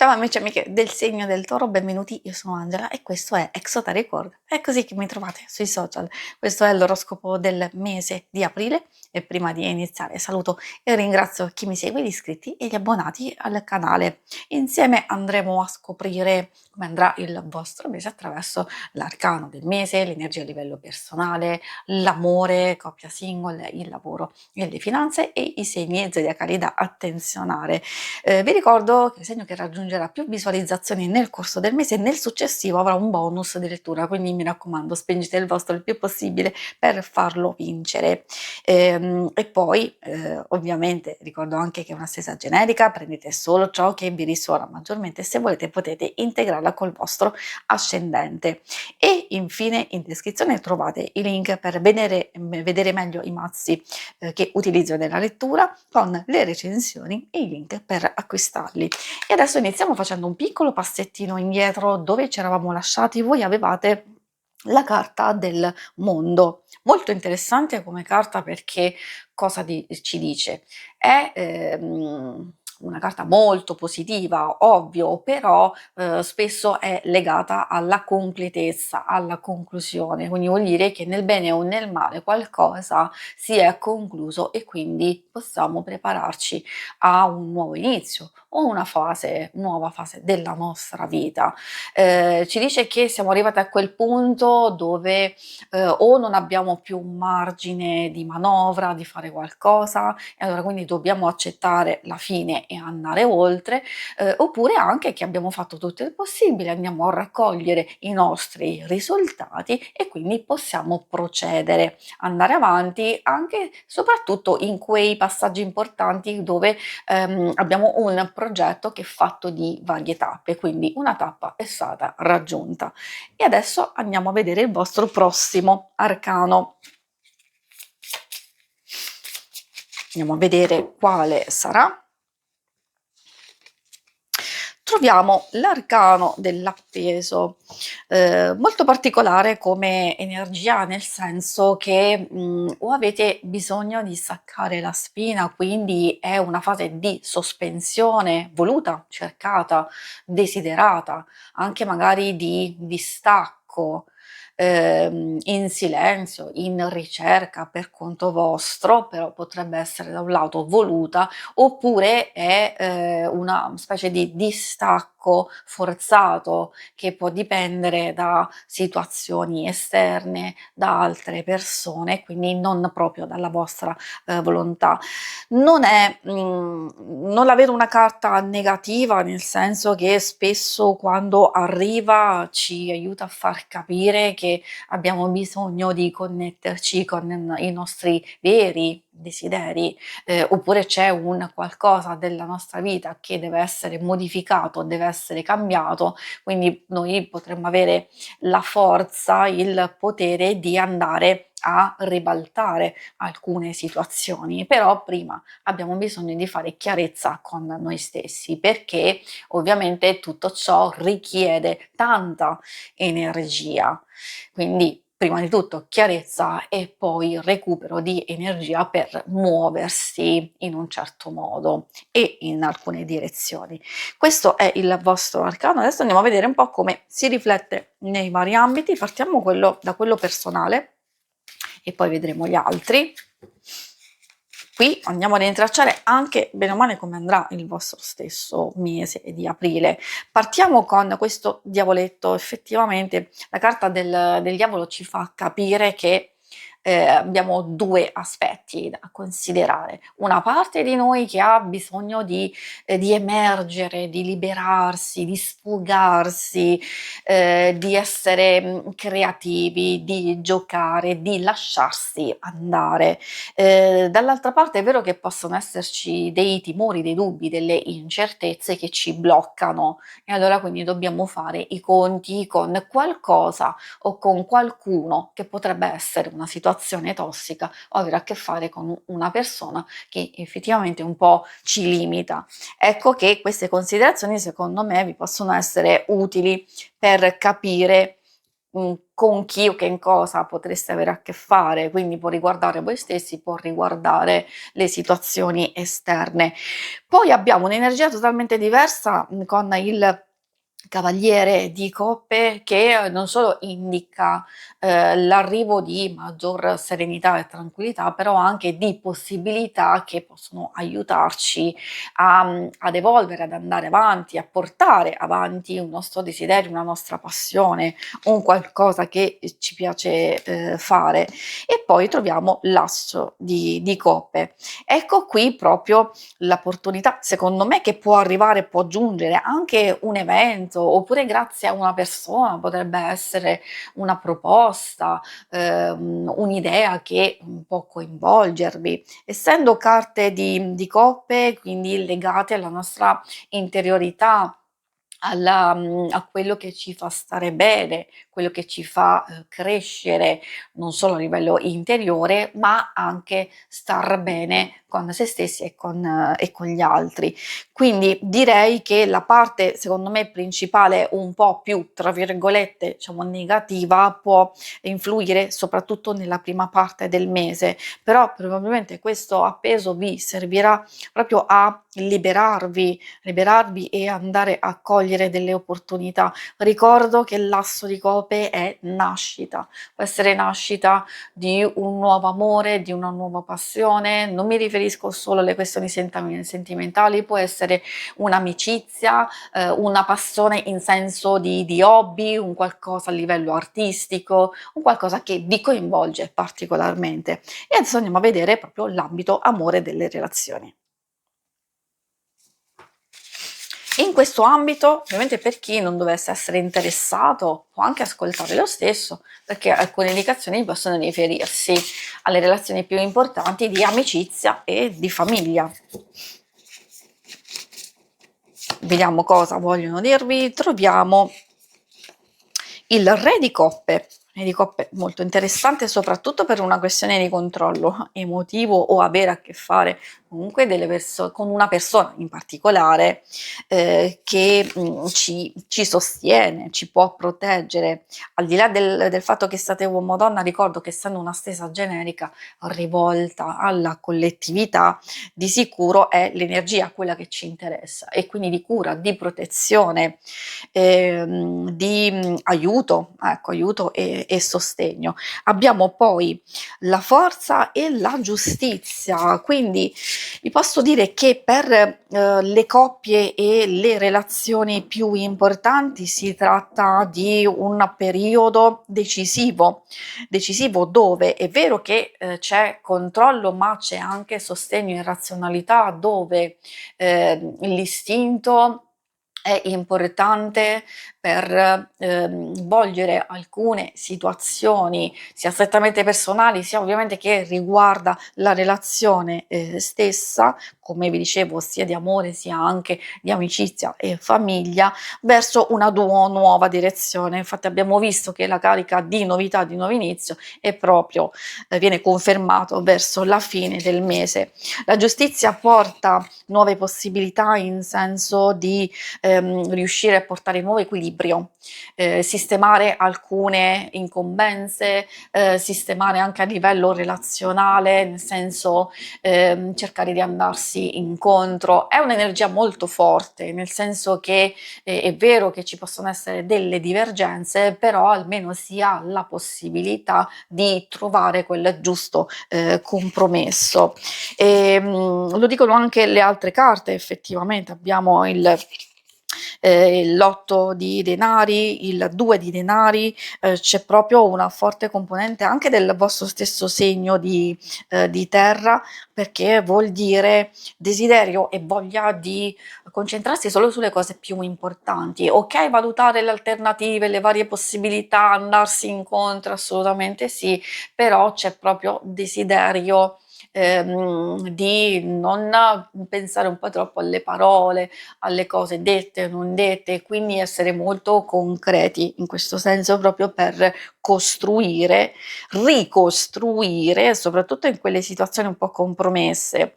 Ciao amici e amiche del segno del toro, benvenuti, io sono Angela e questo è Exoteric World. È così che mi trovate sui social. Questo è l'oroscopo del mese di aprile e prima di iniziare saluto e ringrazio chi mi segue, gli iscritti e gli abbonati al canale. Insieme andremo a scoprire come andrà il vostro mese attraverso l'arcano del mese, l'energia a livello personale, l'amore, coppia single, il lavoro e le finanze e i segni zodiacali da attenzionare. Vi ricordo che il segno che raggiungerà più visualizzazioni nel corso del mese e nel successivo avrà un bonus di lettura, quindi mi raccomando spingete il vostro il più possibile per farlo vincere. E poi ovviamente ricordo anche che è una stesa generica, prendete solo ciò che vi risuona maggiormente, se volete potete integrarla col vostro ascendente. E infine in descrizione trovate i link per vedere meglio i mazzi che utilizzo nella lettura con le recensioni e i link per acquistarli. E adesso iniziamo facendo un piccolo passettino indietro dove ci eravamo lasciati. Voi avevate la carta del mondo, molto interessante come carta perché ci dice? È una carta molto positiva, ovvio, però spesso è legata alla completezza, alla conclusione, quindi vuol dire che nel bene o nel male qualcosa si è concluso e quindi possiamo prepararci a un nuovo inizio o una nuova fase della nostra vita. Ci dice che siamo arrivati a quel punto dove o non abbiamo più un margine di manovra di fare qualcosa e allora quindi dobbiamo accettare la fine e andare oltre, oppure anche che abbiamo fatto tutto il possibile, andiamo a raccogliere i nostri risultati e quindi possiamo procedere, andare avanti anche soprattutto in quei passaggi importanti dove abbiamo un progetto che è fatto di varie tappe, quindi una tappa è stata raggiunta. E adesso andiamo a vedere il vostro prossimo arcano. Andiamo a vedere quale sarà. Troviamo l'arcano dell'appeso, molto particolare come energia, nel senso che o avete bisogno di staccare la spina, quindi è una fase di sospensione voluta, cercata, desiderata, anche magari di distacco, in silenzio, in ricerca per conto vostro, però potrebbe essere da un lato voluta oppure è una specie di distacco forzato che può dipendere da situazioni esterne, da altre persone, quindi non proprio dalla vostra volontà. Non la vedo una carta negativa, nel senso che spesso quando arriva ci aiuta a far capire che abbiamo bisogno di connetterci con i nostri veri desideri, oppure c'è un qualcosa della nostra vita che deve essere modificato, deve essere cambiato, quindi noi potremmo avere la forza, il potere di andare a ribaltare alcune situazioni, però prima abbiamo bisogno di fare chiarezza con noi stessi, perché ovviamente tutto ciò richiede tanta energia. Quindi prima di tutto chiarezza e poi recupero di energia per muoversi in un certo modo e in alcune direzioni. Questo è il vostro arcano. Adesso andiamo a vedere un po' come si riflette nei vari ambiti. Partiamo da quello personale e poi vedremo gli altri. Qui andiamo ad intralciare anche bene o male come andrà il vostro stesso mese di aprile. Partiamo con questo diavoletto. Effettivamente la carta del diavolo ci fa capire che abbiamo due aspetti da considerare. Una parte di noi che ha bisogno di emergere, di liberarsi, di sfogarsi, di essere creativi, di giocare, di lasciarsi andare. Dall'altra parte è vero che possono esserci dei timori, dei dubbi, delle incertezze che ci bloccano e allora quindi dobbiamo fare i conti con qualcosa o con qualcuno che potrebbe essere una situazione tossica o avere a che fare con una persona che effettivamente un po' ci limita. Ecco che queste considerazioni secondo me vi possono essere utili per capire con chi o che in cosa potreste avere a che fare, quindi può riguardare voi stessi, può riguardare le situazioni esterne. Poi abbiamo un'energia totalmente diversa, con il Cavaliere di Coppe che non solo indica, l'arrivo di maggior serenità e tranquillità, però anche di possibilità che possono aiutarci ad evolvere, ad andare avanti, a portare avanti un nostro desiderio, una nostra passione, un qualcosa che ci piace, fare. E poi troviamo l'Asso di Coppe. Ecco qui proprio l'opportunità, secondo me, che può arrivare, può giungere anche un evento, oppure grazie a una persona, potrebbe essere una proposta, un'idea che può coinvolgervi. Essendo carte di coppe, quindi legate alla nostra interiorità, a quello che ci fa stare bene, quello che ci fa, crescere, non solo a livello interiore, ma anche star bene con se stessi e con gli altri. Quindi direi che la parte, secondo me, principale, un po' più, tra virgolette, diciamo negativa, può influire soprattutto nella prima parte del mese, però probabilmente questo appeso vi servirà proprio a liberarvi e andare a cogliere delle opportunità. Ricordo che l'asso di cope è nascita, può essere nascita di un nuovo amore, di una nuova passione, non mi riferisco solo alle questioni sentimentali, può essere un'amicizia, una passione in senso di hobby, un qualcosa a livello artistico, un qualcosa che vi coinvolge particolarmente. E adesso andiamo a vedere proprio l'ambito amore delle relazioni. In questo ambito, ovviamente per chi non dovesse essere interessato, può anche ascoltare lo stesso, perché alcune indicazioni possono riferirsi alle relazioni più importanti di amicizia e di famiglia. Vediamo cosa vogliono dirvi. Troviamo il Re di Coppe. Re di Coppe molto interessante, soprattutto per una questione di controllo emotivo o avere a che fare comunque con una persona in particolare, che ci sostiene, ci può proteggere. Al di là del fatto che siate uomo o donna, ricordo che essendo una stesa generica rivolta alla collettività, di sicuro è l'energia quella che ci interessa, e quindi di cura, di protezione, di aiuto e sostegno. Abbiamo poi la forza e la giustizia, quindi vi posso dire che per le coppie e le relazioni più importanti si tratta di un periodo decisivo dove è vero che c'è controllo, ma c'è anche sostegno e razionalità, dove l'istinto è importante per volgere alcune situazioni, sia strettamente personali, sia ovviamente che riguarda la relazione stessa, come vi dicevo, sia di amore sia anche di amicizia e famiglia, verso una nuova direzione. Infatti abbiamo visto che la carica di novità, di nuovo inizio, è proprio viene confermato verso la fine del mese. La giustizia porta nuove possibilità in senso di riuscire a portare nuovo equilibrio, sistemare alcune incombenze, sistemare anche a livello relazionale, nel senso cercare di andarsi incontro. È un'energia molto forte, nel senso che è vero che ci possono essere delle divergenze, però almeno si ha la possibilità di trovare quel giusto compromesso. Lo dicono anche le altre carte, effettivamente abbiamo l'8 di denari, il 2 di denari, c'è proprio una forte componente anche del vostro stesso segno di terra, perché vuol dire desiderio e voglia di concentrarsi solo sulle cose più importanti. Ok, valutare le alternative, le varie possibilità, andarsi incontro, assolutamente sì, però c'è proprio desiderio di non pensare un po' troppo alle parole, alle cose dette o non dette, quindi essere molto concreti in questo senso proprio per costruire, ricostruire, soprattutto in quelle situazioni un po' compromesse.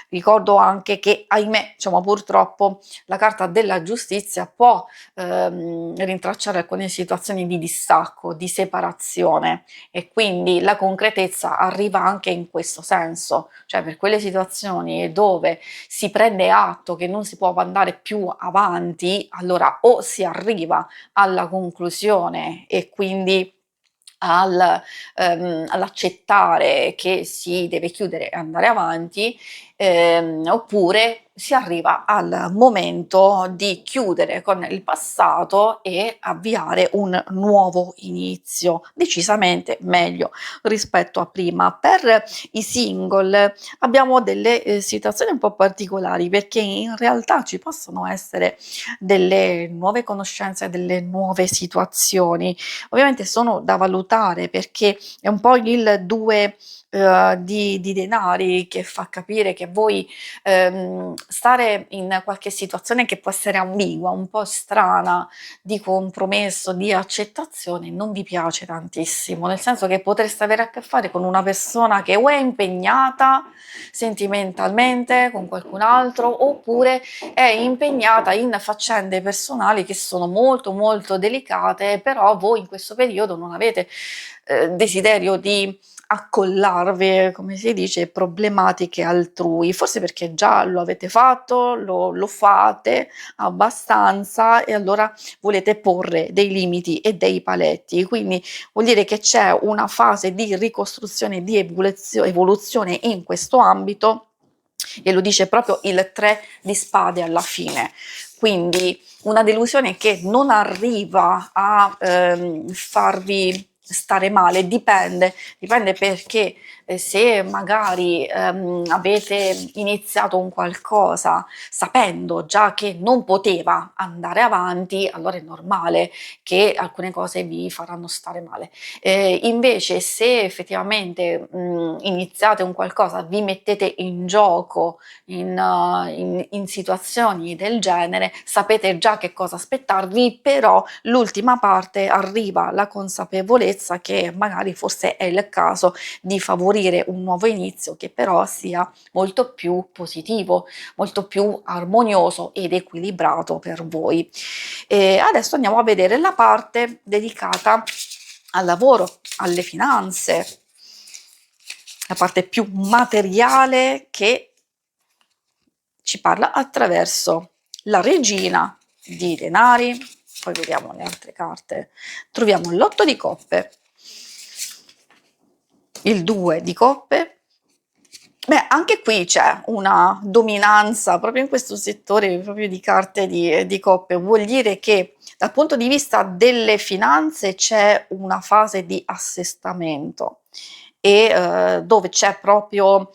Ricordo anche che, ahimè, diciamo purtroppo, la carta della giustizia può rintracciare alcune situazioni di distacco, di separazione e quindi la concretezza arriva anche in questo senso, cioè per quelle situazioni dove si prende atto che non si può andare più avanti, allora o si arriva alla conclusione e quindi all'accettare che si deve chiudere e andare avanti, oppure si arriva al momento di chiudere con il passato e avviare un nuovo inizio, decisamente meglio rispetto a prima. Per i single abbiamo delle situazioni un po' particolari perché in realtà ci possono essere delle nuove conoscenze, delle nuove situazioni. Ovviamente sono da valutare perché è un po' il 2 di denari che fa capire che voi stare in qualche situazione che può essere ambigua, un po' strana, di compromesso, di accettazione, non vi piace tantissimo, nel senso che potreste avere a che fare con una persona che o è impegnata sentimentalmente con qualcun altro oppure è impegnata in faccende personali che sono molto molto delicate, però voi in questo periodo non avete desiderio di accollarvi, come si dice, problematiche altrui, forse perché già lo avete fatto, lo fate abbastanza e allora volete porre dei limiti e dei paletti. Quindi vuol dire che c'è una fase di ricostruzione, di evoluzione in questo ambito e lo dice proprio il 3 di spade alla fine. Quindi una delusione che non arriva a farvi stare male, dipende perché se magari avete iniziato un qualcosa sapendo già che non poteva andare avanti, allora è normale che alcune cose vi faranno stare male. Invece se effettivamente iniziate un qualcosa, vi mettete in gioco in situazioni del genere, sapete già che cosa aspettarvi, però l'ultima parte arriva la consapevolezza che magari forse è il caso di favorire un nuovo inizio che però sia molto più positivo, molto più armonioso ed equilibrato per voi. E adesso andiamo a vedere la parte dedicata al lavoro, alle finanze, la parte più materiale che ci parla attraverso la regina di denari, poi vediamo le altre carte, troviamo l'8 di coppe, il 2 di coppe. Beh, anche qui c'è una dominanza proprio in questo settore proprio di carte di coppe, vuol dire che dal punto di vista delle finanze c'è una fase di assestamento e dove c'è proprio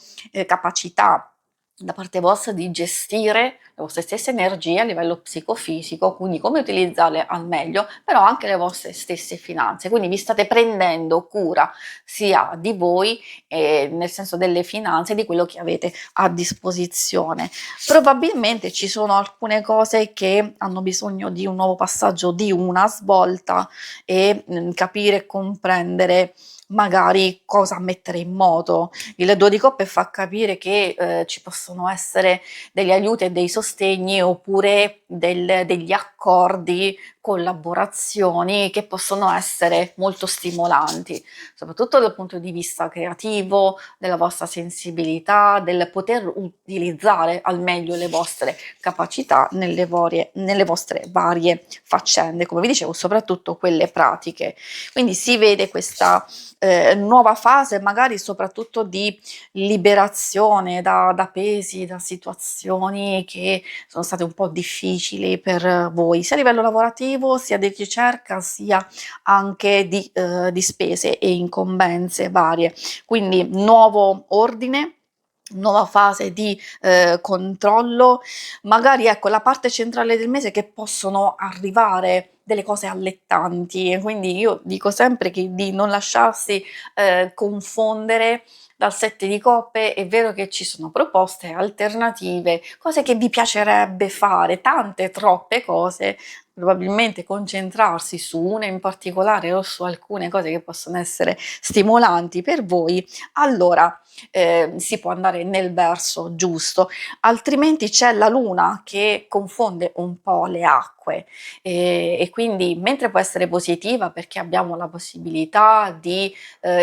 capacità da parte vostra di gestire le vostre stesse energie a livello psicofisico, quindi come utilizzarle al meglio, però anche le vostre stesse finanze. Quindi vi state prendendo cura sia di voi, nel senso delle finanze, di quello che avete a disposizione. Probabilmente ci sono alcune cose che hanno bisogno di un nuovo passaggio, di una svolta e capire e comprendere magari cosa mettere in moto. Il 2 di coppe fa capire che ci possono essere degli aiuti e dei sostegni oppure degli accordi, collaborazioni che possono essere molto stimolanti, soprattutto dal punto di vista creativo, della vostra sensibilità, del poter utilizzare al meglio le vostre capacità nelle vostre varie faccende, come vi dicevo, soprattutto quelle pratiche. Quindi si vede questa nuova fase, magari soprattutto di liberazione da pesi, da situazioni che sono state un po' difficili per voi, sia a livello lavorativo, sia di ricerca, sia anche di spese e incombenze varie. Quindi nuovo ordine, nuova fase di controllo, magari ecco la parte centrale del mese che possono arrivare delle cose allettanti, e quindi io dico sempre di non lasciarsi confondere dal 7 di coppe. È vero che ci sono proposte alternative, cose che vi piacerebbe fare, tante, troppe cose, probabilmente concentrarsi su una in particolare o su alcune cose che possono essere stimolanti per voi, allora si può andare nel verso giusto, altrimenti c'è la luna che confonde un po' le acque, e quindi mentre può essere positiva perché abbiamo la possibilità di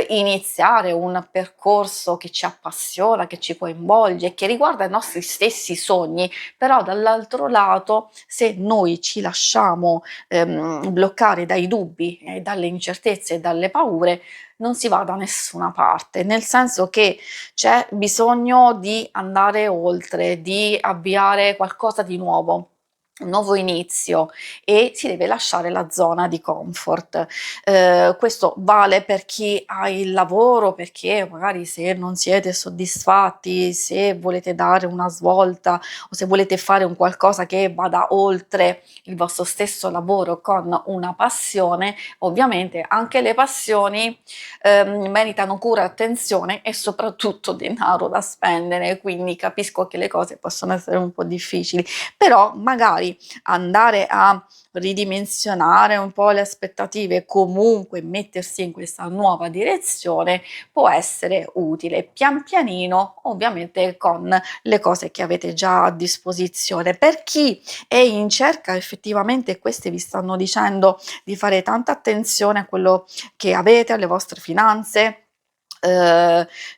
iniziare un percorso che ci appassiona, che ci coinvolge, che riguarda i nostri stessi sogni, però dall'altro lato se noi ci lasciamo bloccare dai dubbi, dalle incertezze e dalle paure, non si va da nessuna parte, nel senso che c'è bisogno di andare oltre, di avviare qualcosa di nuovo, un nuovo inizio, e si deve lasciare la zona di comfort. Questo vale per chi ha il lavoro, perché magari se non siete soddisfatti, se volete dare una svolta o se volete fare un qualcosa che vada oltre il vostro stesso lavoro con una passione, ovviamente anche le passioni meritano cura, attenzione e soprattutto denaro da spendere, quindi capisco che le cose possono essere un po' difficili, però magari andare a ridimensionare un po' le aspettative, comunque mettersi in questa nuova direzione può essere utile, pian pianino, ovviamente con le cose che avete già a disposizione. Per chi è in cerca, effettivamente queste vi stanno dicendo di fare tanta attenzione a quello che avete, alle vostre finanze,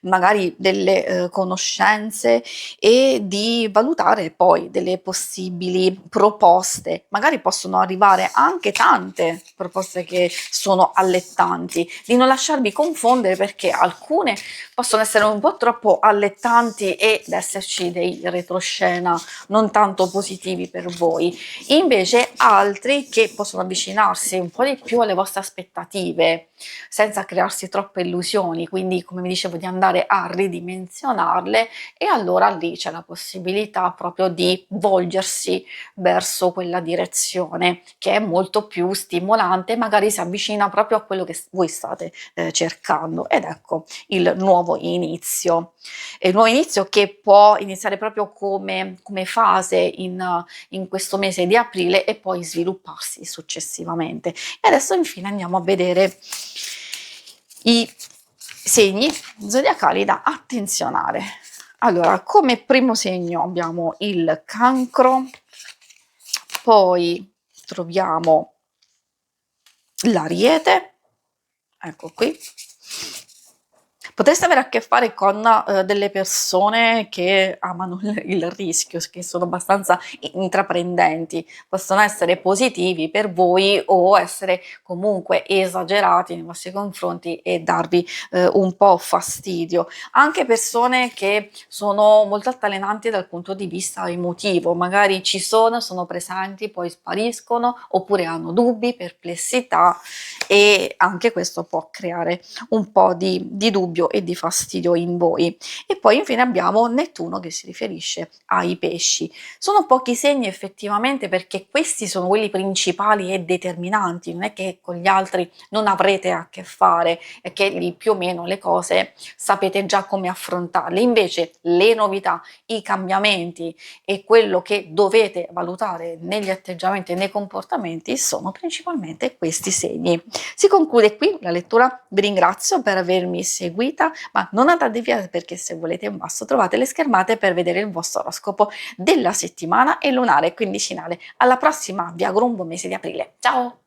magari delle conoscenze, e di valutare poi delle possibili proposte. Magari possono arrivare anche tante proposte che sono allettanti, di non lasciarvi confondere perché alcune possono essere un po' troppo allettanti ed esserci dei retroscena non tanto positivi per voi, invece altri che possono avvicinarsi un po' di più alle vostre aspettative senza crearsi troppe illusioni, quindi come vi dicevo di andare a ridimensionarle, e allora lì c'è la possibilità proprio di volgersi verso quella direzione che è molto più stimolante, magari si avvicina proprio a quello che voi state cercando, ed ecco il nuovo inizio. E il nuovo inizio che può iniziare proprio come fase in questo mese di aprile e poi svilupparsi successivamente. E adesso infine andiamo a vedere i segni zodiacali da attenzionare. Allora, come primo segno abbiamo il Cancro, poi troviamo l'Ariete, ecco qui. Potreste avere a che fare con delle persone che amano il rischio, che sono abbastanza intraprendenti, possono essere positivi per voi o essere comunque esagerati nei vostri confronti e darvi un po' fastidio. Anche persone che sono molto altalenanti dal punto di vista emotivo, magari ci sono presenti, poi spariscono, oppure hanno dubbi, perplessità, e anche questo può creare un po' di dubbio e di fastidio in voi. E poi infine abbiamo Nettuno che si riferisce ai pesci. Sono pochi segni effettivamente, perché questi sono quelli principali e determinanti, non è che con gli altri non avrete a che fare, è che lì più o meno le cose sapete già come affrontarle. Invece le novità, i cambiamenti e quello che dovete valutare negli atteggiamenti e nei comportamenti sono principalmente questi segni. Si conclude qui la lettura, vi ringrazio per avermi seguita, ma non andate via, perché se volete in basso trovate le schermate per vedere il vostro oroscopo della settimana e lunare quindicinale. Alla prossima, vi auguro un buon mese di aprile. Ciao!